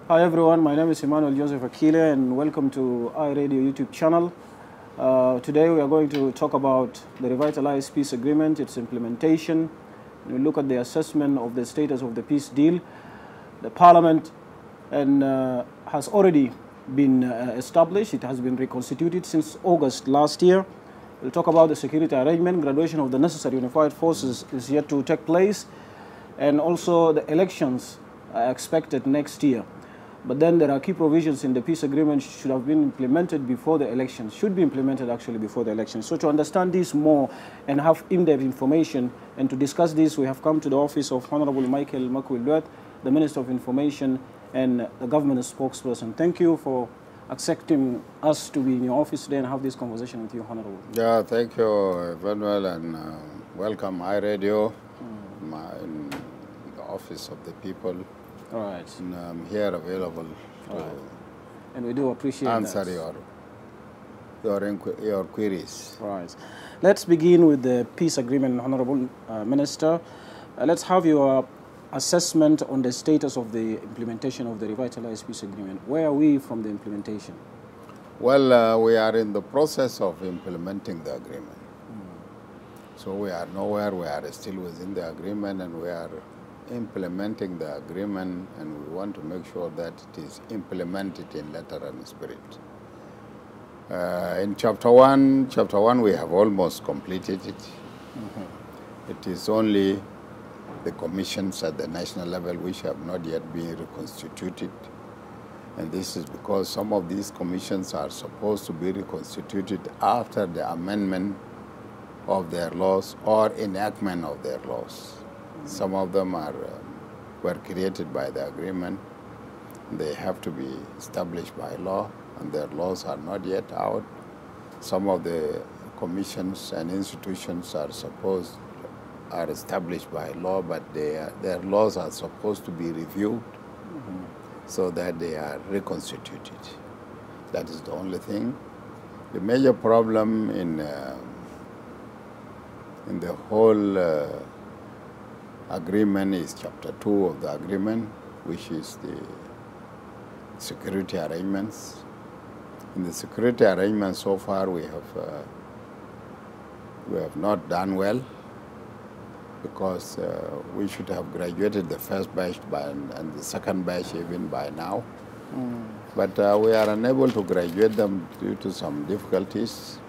Hi everyone, my name is Emmanuel Joseph Akile and welcome to iRadio YouTube channel. Today we are going to talk about the Revitalized Peace Agreement, its implementation. We look at the assessment of the status of the peace deal. The Parliament has already been established. It has been reconstituted since August last year. We'll talk about the security arrangement. Graduation of the necessary unified forces is yet to take place, and also the elections are expected next year. But then there are key provisions in the peace agreement should have been implemented before the elections, should be implemented actually before the elections. So to understand this more and have in-depth information and to discuss this, we have come to the office of Honorable Makuei, the Minister of Information and the government spokesperson. Thank you for accepting us to be in your office today and have this conversation with you, Honorable. Yeah, thank you, Emmanuel, and welcome iRadio in the office of the people. All right. And I'm here available to and we do appreciate answer that. your queries. Right. Let's begin with the peace agreement, Honorable Minister. Let's have your assessment on the status of the implementation of the Revitalized Peace Agreement. Where are we from the implementation? Well, we are in the process of implementing the agreement. So we are nowhere. We are still within the agreement, and we are implementing the agreement, and we want to make sure that it is implemented in letter and spirit. In chapter one we have almost completed it. It is only the commissions at the national level which have not yet been reconstituted, and this is because some of these commissions are supposed to be reconstituted after the amendment of their laws or enactment of their laws. Some of them were created by the agreement. They have to be established by law, and their laws are not yet out. Some of the commissions and institutions are established by law, but their laws are supposed to be reviewed so that they are reconstituted. That is the only thing. The major problem in the whole agreement is chapter 2 of the agreement, which is the security arrangements. In the security arrangements so far we have not done well, because we should have graduated the first batch and the second batch even by now. But we are unable to graduate them due to some difficulties.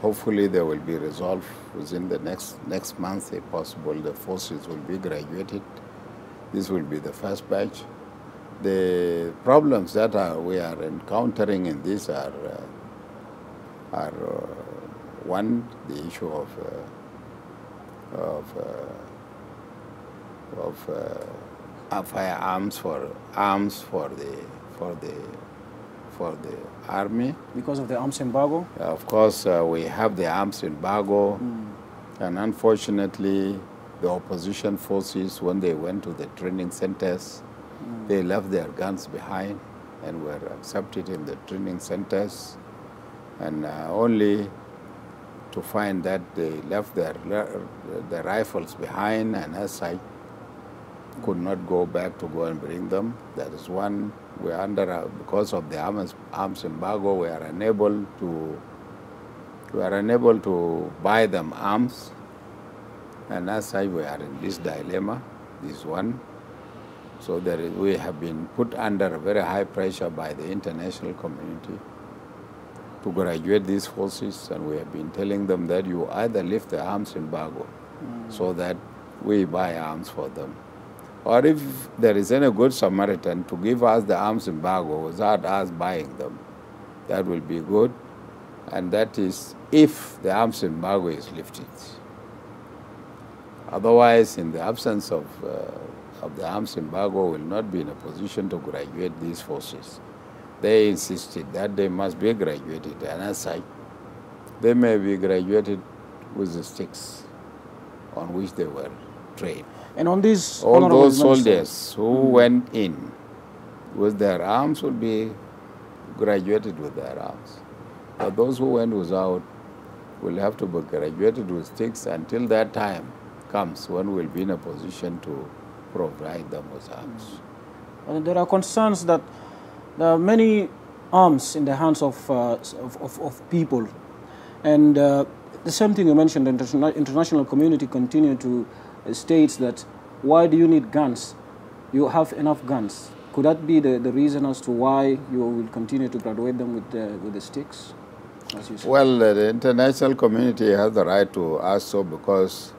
Hopefully they will be resolved within the next month, if possible. The forces will be graduated. This will be the first batch. The problems that we are encountering in this are one, the issue of firearms for the army. Because of the arms embargo? Of course, we have the arms embargo, and unfortunately, the opposition forces, when they went to the training centers, they left their guns behind and were accepted in the training centers, and only to find that they left their rifles behind, and as I could not go back to go and bring them. That is one. We are under, because of the arms embargo, we are unable to buy them arms, and as such we are in this dilemma. This is one. So we have been put under very high pressure by the international community to graduate these forces, and we have been telling them that you either lift the arms embargo so that we buy arms for them, or if there is any good Samaritan to give us the arms embargo without us buying them, that will be good, and that is if the arms embargo is lifted. Otherwise, in the absence of the arms embargo, will not be in a position to graduate these forces. They insisted that they must be graduated, and as such, they may be graduated with the sticks on which they were trained. And on this, all those soldiers who went in with their arms will be graduated with their arms. But those who went without will have to be graduated with sticks until that time comes when we'll be in a position to provide them with arms. There are concerns that there are many arms in the hands of people. And the same thing you mentioned, the international community continue to state that, why do you need guns? You have enough guns. Could that be the reason as to why you will continue to graduate them with the sticks, as you said? Well, the international community has the right to ask so, because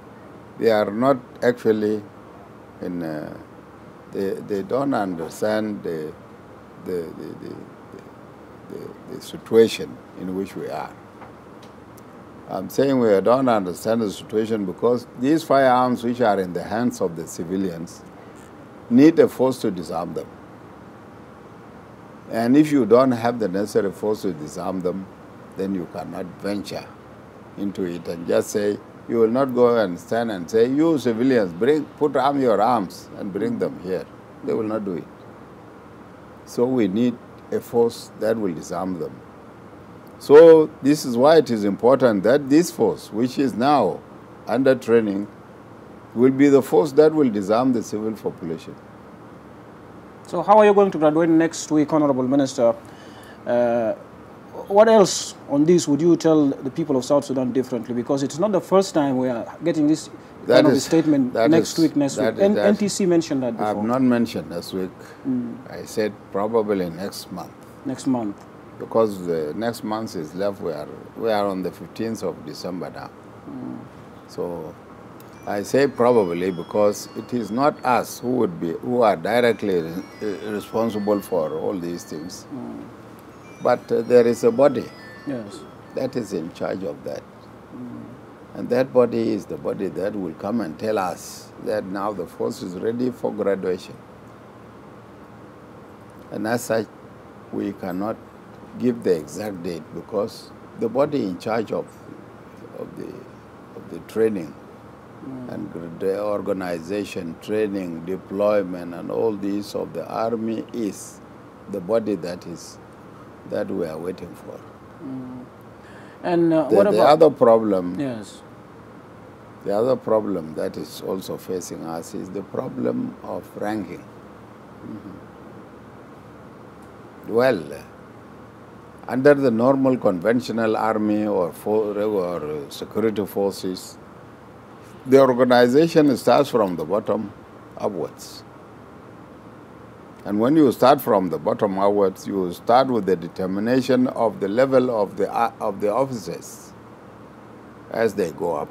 they are not actually in, they don't understand the situation in which we are. I'm saying we don't understand the situation because these firearms which are in the hands of the civilians need a force to disarm them. And if you don't have the necessary force to disarm them, then you cannot venture into it and just say, you will not go and stand and say, you civilians, put your arms and bring them here. They will not do it. So we need a force that will disarm them. So this is why it is important that this force, which is now under training, will be the force that will disarm the civil population. So how are you going to graduate next week, Honorable Minister? What else on this would you tell the people of South Sudan differently? Because it's not the first time we are getting this kind of a statement next week. NTC mentioned that before. I have not mentioned next week. I said probably next month. Next month. Because the next month is left, we are on the 15th of December now. So I say probably because it is not us who are directly responsible for all these things. But there is a body that is in charge of that. And that body is the body that will come and tell us that now the force is ready for graduation. And as such, we cannot give the exact date because the body in charge of the training and the organization, training, deployment, and all these of the army is the body that we are waiting for. And what about the other problem? Yes. The other problem that is also facing us is the problem of ranking. Well, under the normal conventional army or security forces, the organization starts from the bottom upwards. And when you start from the bottom upwards, you start with the determination of the level of the officers as they go up.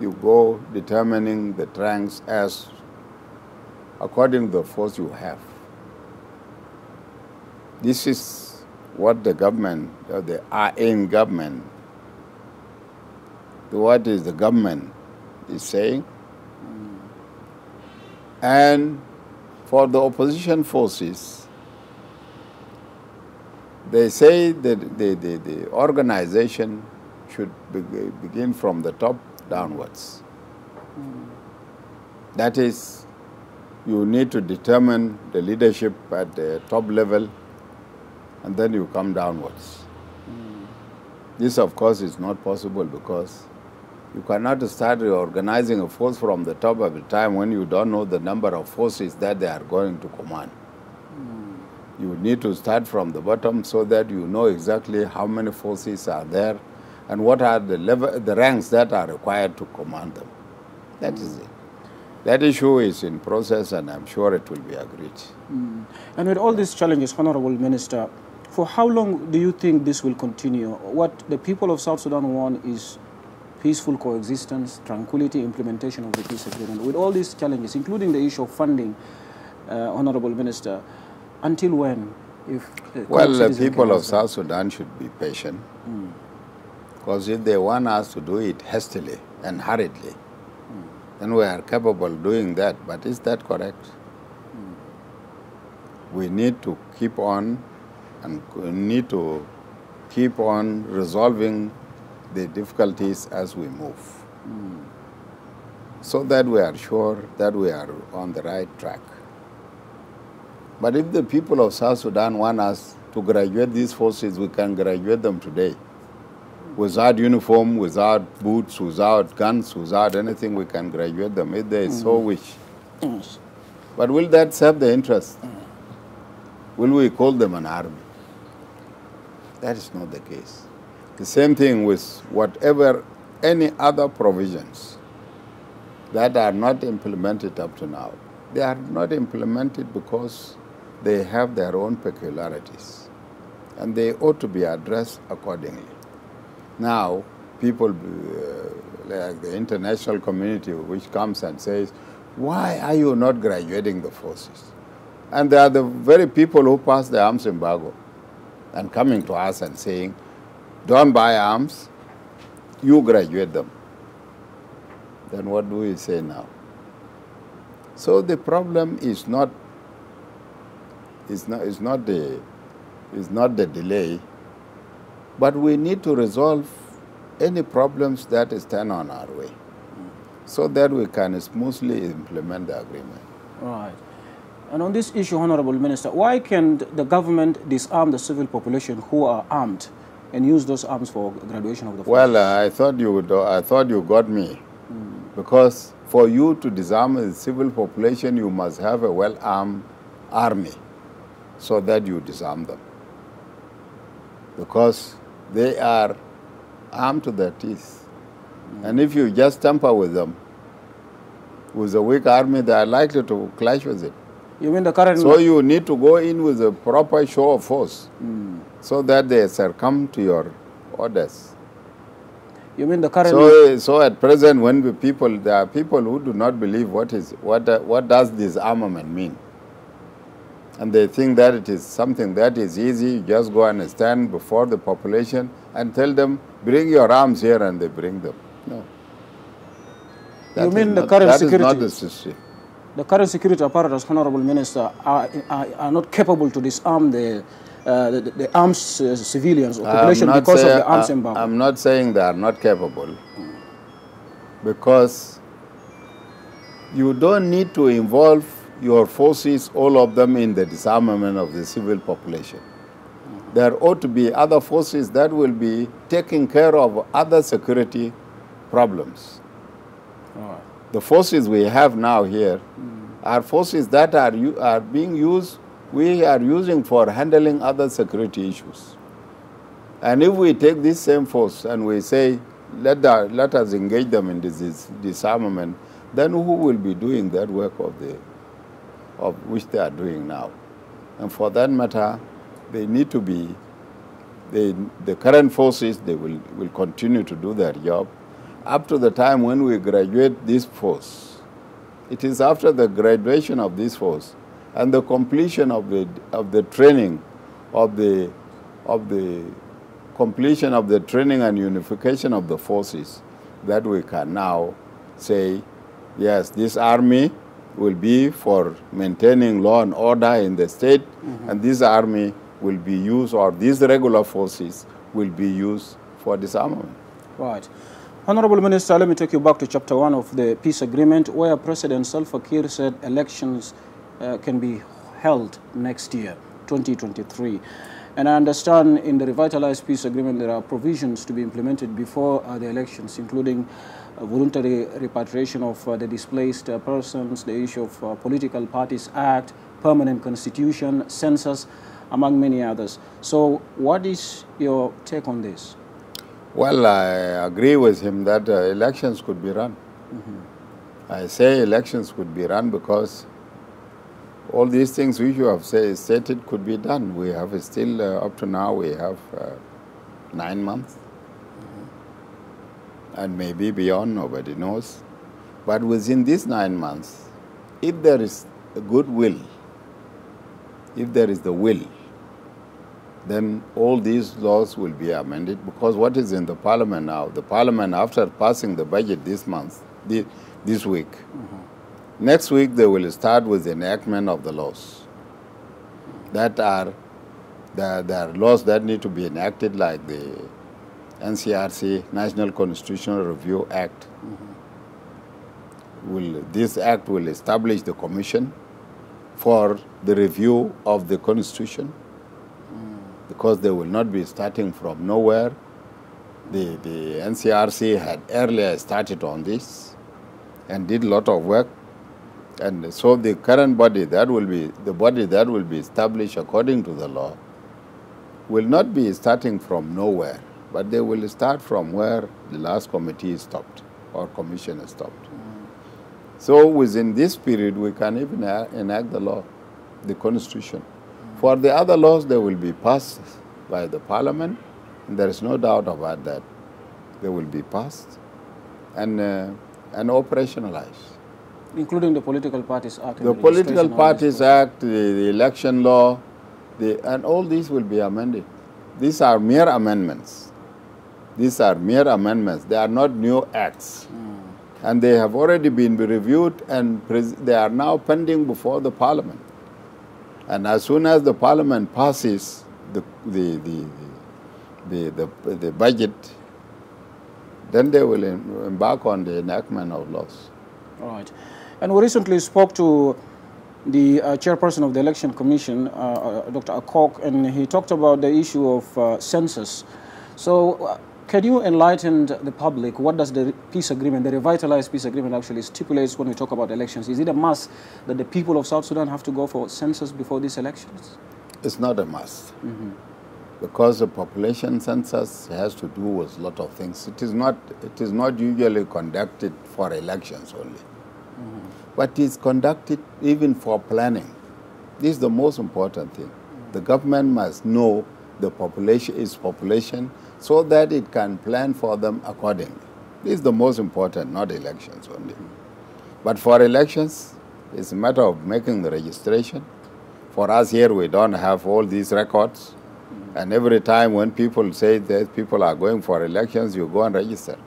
You go determining the ranks as according to the force you have. This is what the government, the in government, what is the government is saying. And for the opposition forces, they say that the organization should begin from the top downwards. That is, you need to determine the leadership at the top level, and then you come downwards. This, of course, is not possible because you cannot start reorganizing a force from the top of the time when you don't know the number of forces that they are going to command. You need to start from the bottom so that you know exactly how many forces are there and what are the ranks that are required to command them. That is it. That issue is in process, and I'm sure it will be agreed. And with all these challenges, Honorable Minister, for how long do you think this will continue? What the people of South Sudan want is peaceful coexistence, tranquility, implementation of the peace agreement. With all these challenges, including the issue of funding, Honorable Minister, until when? Well, the people of South Sudan should be patient. Because if they want us to do it hastily and hurriedly, then we are capable of doing that. But is that correct? We need to keep on, and we need to keep on resolving the difficulties as we move, so that we are sure that we are on the right track. But if the people of South Sudan want us to graduate these forces, we can graduate them today. Without uniform, without boots, without guns, without anything, we can graduate them if they so wish. But will that serve the interest will we call them an army? That is not the case. The same thing with whatever any other provisions that are not implemented up to now. They are not implemented because they have their own peculiarities, and they ought to be addressed accordingly. Now, people like the international community which comes and says, why are you not graduating the forces? And they are the very people who passed the arms embargo and coming to us and saying, don't buy arms, you graduate them. Then what do we say now? So the problem is not the delay, but we need to resolve any problems that stand on our way so that we can smoothly implement the agreement. Right. And on this issue, Honorable Minister, why can the government disarm the civil population who are armed and use those arms for graduation of the forces? Well, I thought you got me. Because for you to disarm the civil population, you must have a well-armed army so that you disarm them. Because they are armed to their teeth. And if you just tamper with them, with a weak army, they are likely to clash with it. You mean the current... So you need to go in with a proper show of force so that they succumb to your orders. You mean the current... So at present, when there are people who do not believe what does disarmament mean. And they think that it is something that is easy. You just go and stand before the population and tell them, bring your arms here, and they bring them. No. You mean the current security... That is not the system. The current security apparatus, Honorable Minister, are not capable to disarm the armed civilians or population because of the arms embargo. I'm not saying they are not capable, because you don't need to involve your forces, all of them, in the disarmament of the civil population. There ought to be other forces that will be taking care of other security problems. The forces we have now here are forces that are being used, we are using for handling other security issues. And if we take this same force and we say, let us engage them in this disarmament, then who will be doing that work of which they are doing now? And for that matter, they need to be, the current forces, they will continue to do their job up to the time when we graduate this force. It is after the graduation of this force and the completion of the training, of the completion of the training and unification of the forces, that we can now say, yes, this army will be for maintaining law and order in the state, and this army will be used, or these regular forces will be used for disarmament. Right. Honorable Minister, let me take you back to Chapter 1 of the peace agreement, where President Salva Kiir said elections can be held next year, 2023. And I understand in the revitalized peace agreement there are provisions to be implemented before the elections, including voluntary repatriation of the displaced persons, the issue of Political Parties Act, permanent constitution, census, among many others. So what is your take on this? Well, I agree with him that elections could be run. I say elections could be run because all these things which you have stated could be done. We have still, up to now, we have 9 months. And maybe beyond, nobody knows. But within these 9 months, if there is a goodwill, if there is the will, then all these laws will be amended, because what is in the parliament now, the parliament, after passing the budget this month, this week, next week they will start with the enactment of the laws. That are, there are laws that need to be enacted, like the NCRC, National Constitutional Review Act. This act will establish the commission for the review of the Constitution, because they will not be starting from nowhere. The NCRC had earlier started on this and did a lot of work. And so the current body that will be, the body that will be established according to the law, will not be starting from nowhere, but they will start from where the last committee stopped or commission stopped. So within this period, we can even enact the law, the constitution. For the other laws, they will be passed by the parliament, and there is no doubt about that. They will be passed and operationalized. Including the Political Parties Act. The Political Parties Act, the election law, and all these will be amended. These are mere amendments. These are mere amendments. They are not new acts. And they have already been reviewed, and they are now pending before the parliament. And as soon as the parliament passes the budget, then they will embark on the enactment of laws. All right. And we recently spoke to the chairperson of the Election Commission, Dr. Akok, and he talked about the issue of census. So can you enlighten the public? What does the peace agreement, the revitalized peace agreement, actually stipulates when we talk about elections? Is it a must that the people of South Sudan have to go for census before these elections? It's not a must. Because the population census has to do with a lot of things. It is not usually conducted for elections only. But it's conducted even for planning. This is the most important thing. The government must know the population, its population, so that it can plan for them accordingly. This is the most important, not elections only. But for elections, it's a matter of making the registration. For us here, we don't have all these records. And every time when people say that people are going for elections, you go and register.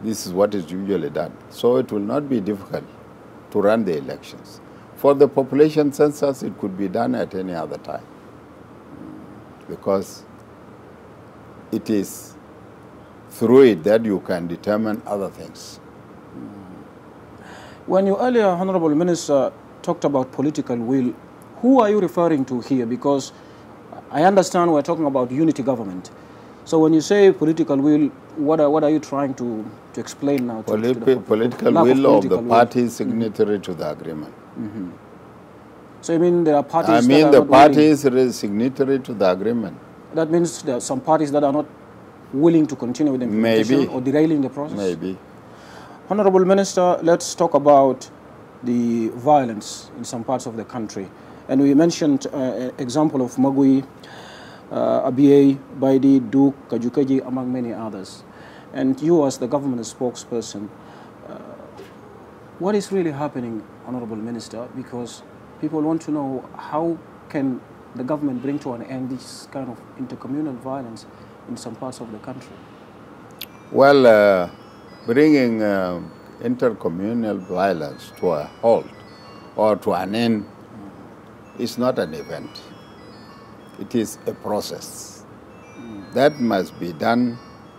This is what is usually done. So it will not be difficult to run the elections. For the population census, it could be done at any other time, because it is through it that you can determine other things. When you earlier, Honorable Minister, talked about political will, who are you referring to here? Because I understand we're talking about unity government. So when you say political will, what are you trying to explain now? Political will of the parties signatory to the agreement. So you mean there are parties I mean the parties signatory to the agreement. That means there are some parties that are not willing to continue with the implementation or derailing the process? Maybe. Honorable Minister, let's talk about the violence in some parts of the country. And we mentioned an example of Makuei, Abiy, Baidi, Duke, Kajukeji, among many others. And you as the government spokesperson, what is really happening, Honorable Minister? Because people want to know how can the government bring to an end this kind of intercommunal violence in some parts of the country? Well, bringing intercommunal violence to a halt or to an end is not an event. It is a process that must be done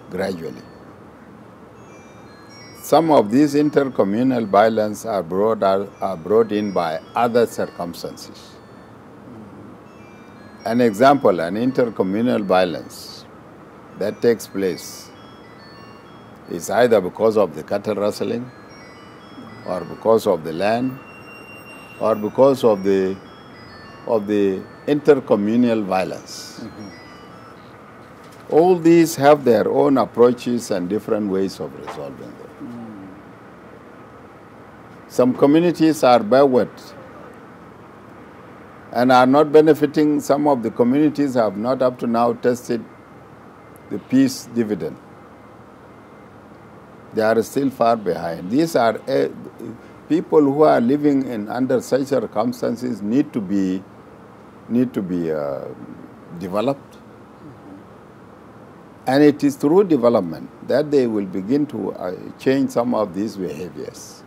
gradually. Some of these intercommunal violence are brought in by other circumstances. An example, an intercommunal violence that takes place is either because of the cattle rustling, or because of the land, or because of the intercommunal violence. All these have their own approaches and different ways of resolving them. Some communities are backward and are not benefiting. Some of the communities have not up to now tested the peace dividend. They are still far behind. These are people who are living in under such circumstances need to be developed. And it is through development that they will begin to change some of these behaviors.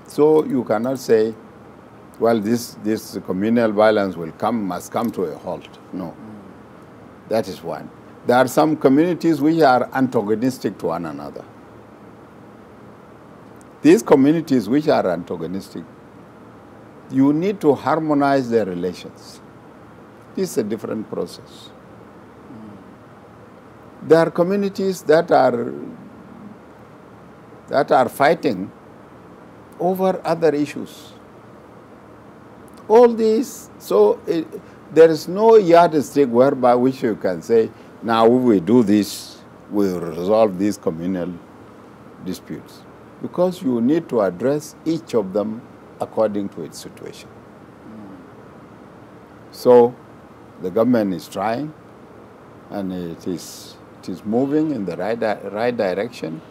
So you cannot say, well, this communal violence must come to a halt. No. That is one. There are some communities which are antagonistic to one another. These communities which are antagonistic, you need to harmonize their relations. This is a different process. There are communities that are fighting over other issues. All these, so there is no yardstick whereby which you can say, now if we do this, we will resolve these communal disputes. Because you need to address each of them according to its situation. So the government is trying, and it is moving in the right direction,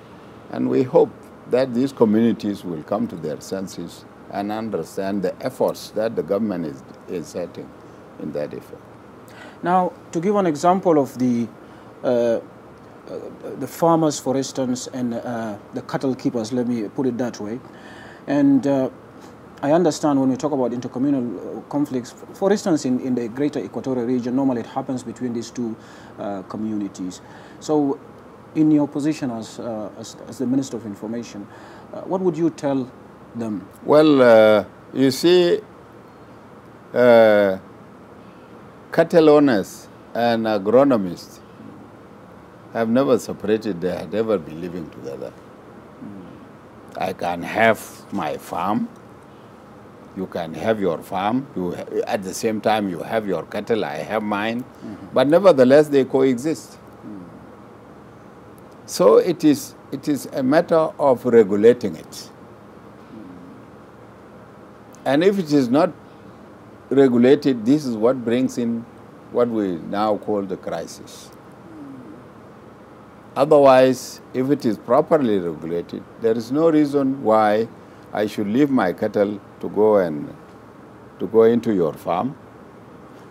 and we hope that these communities will come to their senses and understand the efforts that the government is setting in that effort. Now, to give an example of the farmers, for instance, and the cattle keepers, let me put it that way. And I understand when we talk about intercommunal conflicts, for instance, in the greater equatorial region, normally it happens between these two communities. So in your position as the Minister of Information, what would you tell them? Well, you see, cattle owners and agronomists have never separated. They have never been living together. I can have my farm. You can have your farm. At the same time, you have your cattle. I have mine. But nevertheless, they coexist. So it is a matter of regulating it. And if it is not regulated, this is what brings in what we now call the crisis. Otherwise, if it is properly regulated, there is no reason why I should leave my cattle to go into your farm,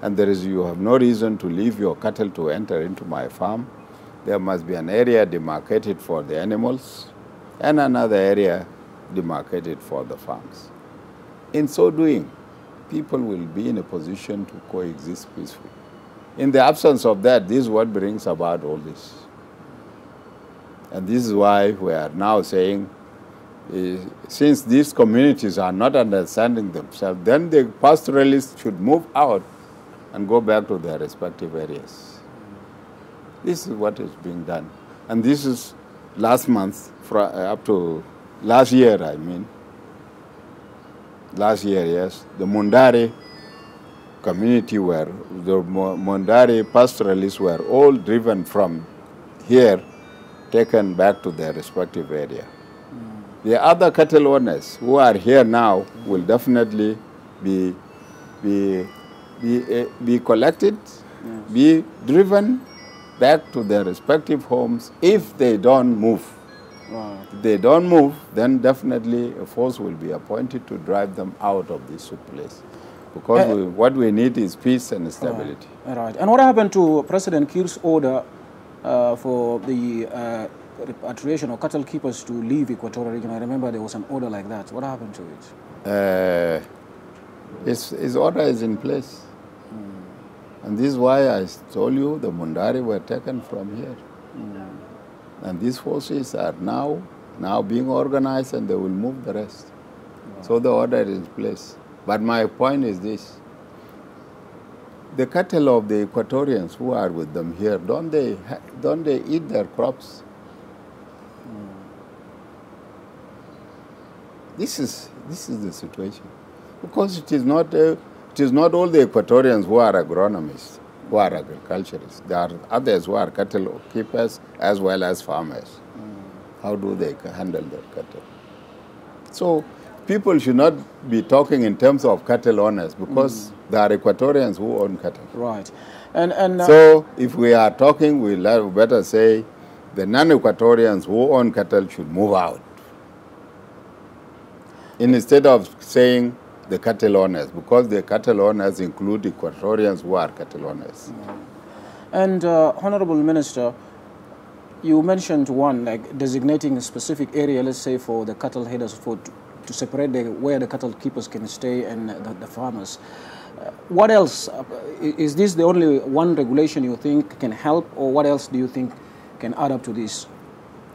and you have no reason to leave your cattle to enter into my farm. There must be an area demarcated for the animals and another area demarcated for the farms. In so doing, people will be in a position to coexist peacefully. In the absence of that, this is what brings about all this. And this is why we are now saying, since these communities are not understanding themselves, then the pastoralists should move out and go back to their respective areas. This is what is being done. And this is last month, up to last year, I mean. Last year, yes, the Mundari community the Mundari pastoralists were all driven from here, taken back to their respective area. The other cattle owners who are here now will definitely be collected, be driven back to their respective homes if they don't move. Wow. If they don't move, then definitely a force will be appointed to drive them out of this place. Because what we need is peace and stability. Right. And what happened to President Kiir's order for the repatriation of cattle keepers to leave Equatorial Region? I remember there was an order like that. What happened to it? His order is in place. And this is why I told you the Mundari were taken from here. And these forces are now being organized, and they will move the rest. Wow. So the order is in place. But my point is this. The cattle of the Equatorians who are with them here, don't they eat their crops? This is the situation. Because it is not all the Equatorians who are agronomists, who are agriculturists. There are others who are cattle keepers as well as farmers. How do they handle their cattle? So people should not be talking in terms of cattle owners, because there are Equatorians who own cattle. Right. So if we are talking, we'll better say the non-Equatorians who own cattle should move out, instead of saying the cattle owners, because the cattle owners include Equatorians who are cattle owners. And Honorable Minister, you mentioned one, like designating a specific area, let's say for the cattle headers to separate where the cattle keepers can stay and the farmers. What else? Is this the only one regulation you think can help, or what else do you think can add up to this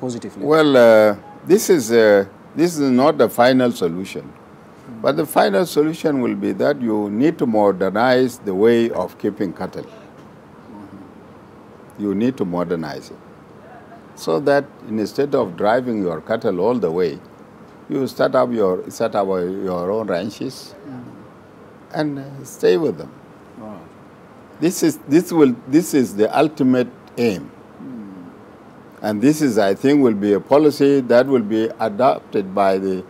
positively? Well, this is not the final solution. But the final solution will be that you need to modernize the way of keeping cattle. You need to modernize it, so that instead of driving your cattle all the way, You set up your own ranches and stay with them. Right. This is the ultimate aim. And this is, I think, will be a policy that will be adopted by the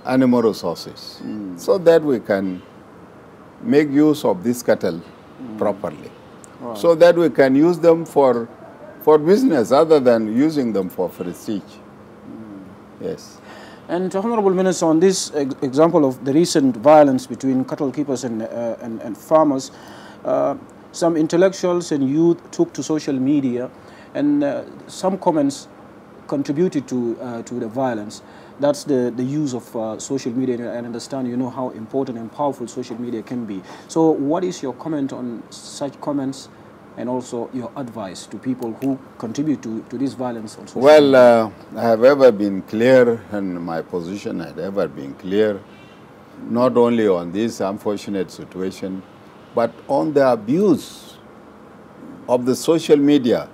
animal resources so that we can make use of these cattle properly. Right. So that we can use them for business other than using them for prestige. Yes. And Honorable Minister, on this example of the recent violence between cattle keepers and farmers, some intellectuals and youth took to social media, and some comments contributed to the violence. That's the use of social media, and I understand you know how important and powerful social media can be. So what is your comment on such comments, and also your advice to people who contribute to this violence on social media? Well, I have ever been clear, and my position had ever been clear, not only on this unfortunate situation, but on the abuse of the social media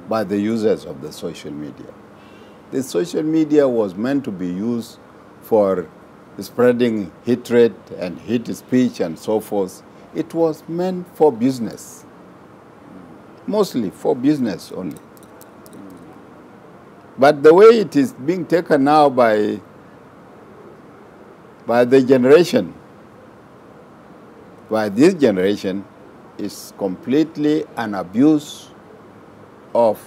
by the users of the social media. The social media was meant to be used for spreading hatred and hate speech and so forth. It was meant for business, mostly for business only. But the way it is being taken now by the generation, by this generation, is completely an abuse of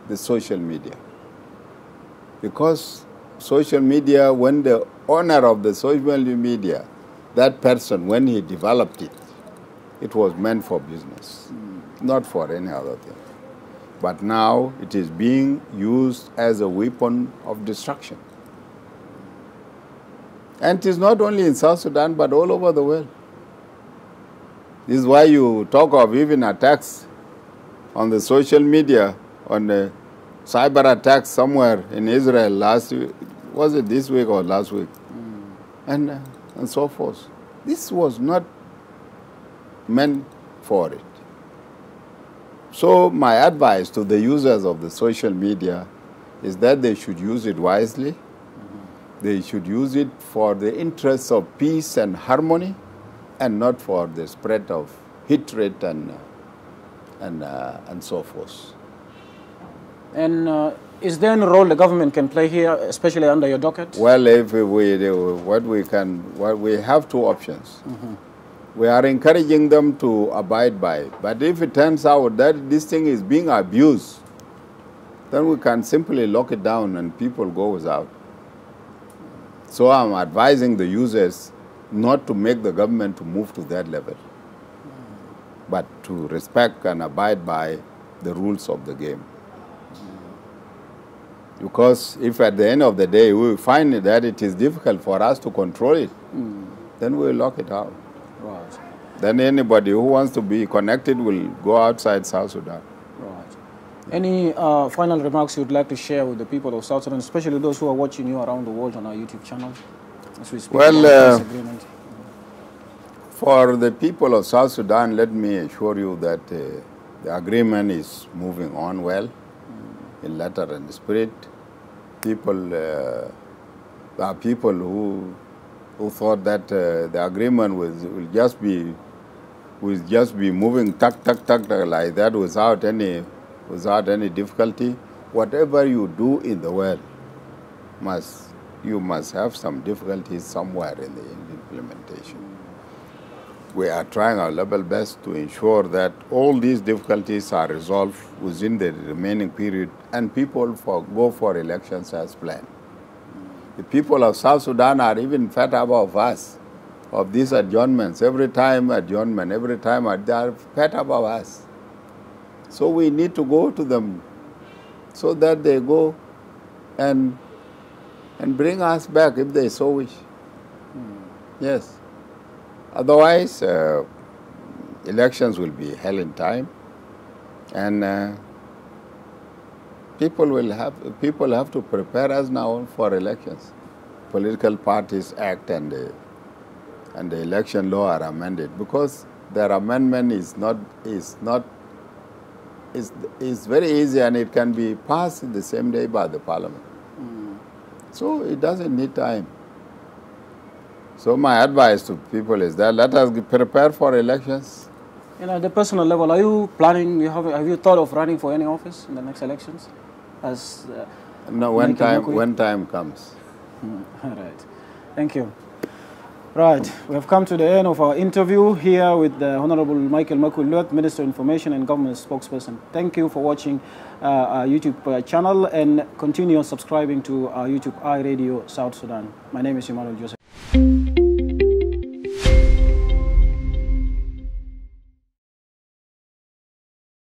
the social media. Because social media, when the owner of the social media, that person, when he developed it, it was meant for business, not for any other thing. But now it is being used as a weapon of destruction. And it is not only in South Sudan, but all over the world. This is why you talk of even attacks on the social media, on the cyber attacks somewhere in Israel last week. Was it this week or last week? And so forth. This was not meant for it. So my advice to the users of the social media is that they should use it wisely. They should use it for the interests of peace and harmony, and not for the spread of hatred and so forth. And is there any role the government can play here, especially under your docket? Well, if we have two options. We are encouraging them to abide by it. But if it turns out that this thing is being abused, then we can simply lock it down and people go without. So I'm advising the users not to make the government to move to that level, but to respect and abide by the rules of the game. Because if at the end of the day we find that it is difficult for us to control it, then we'll lock it out. Right. Then anybody who wants to be connected will go outside South Sudan. Right. Any final remarks you'd like to share with the people of South Sudan, especially those who are watching you around the world on our YouTube channel, as we speak about this agreement? For the people of South Sudan, let me assure you that the agreement is moving on well, in letter and spirit. There are people who thought that the agreement will just be moving tuck like that without any difficulty. Whatever you do in the world, you must have some difficulties somewhere in the implementation. We are trying our level best to ensure that all these difficulties are resolved within the remaining period and people go for elections as planned. The people of South Sudan are even fed up of us, of these adjournments. Every time adjournment, they are fed up of us. So we need to go to them so that they go and bring us back if they so wish. Yes. Otherwise, elections will be held in time, and people have to prepare us now for elections. Political parties act and the election law are amended, because their amendment is very easy and it can be passed the same day by the parliament. So it doesn't need time. So my advice to people is that let us prepare for elections. You know, at the personal level, are you planning, have you thought of running for any office in the next elections? As No, when time comes. All right. Thank you. Right, we have come to the end of our interview here with the Honorable Michael Makuei, Minister of Information and Government Spokesperson. Thank you for watching our YouTube channel, and continue subscribing to our YouTube iRadio South Sudan. My name is Emmanuel Joseph.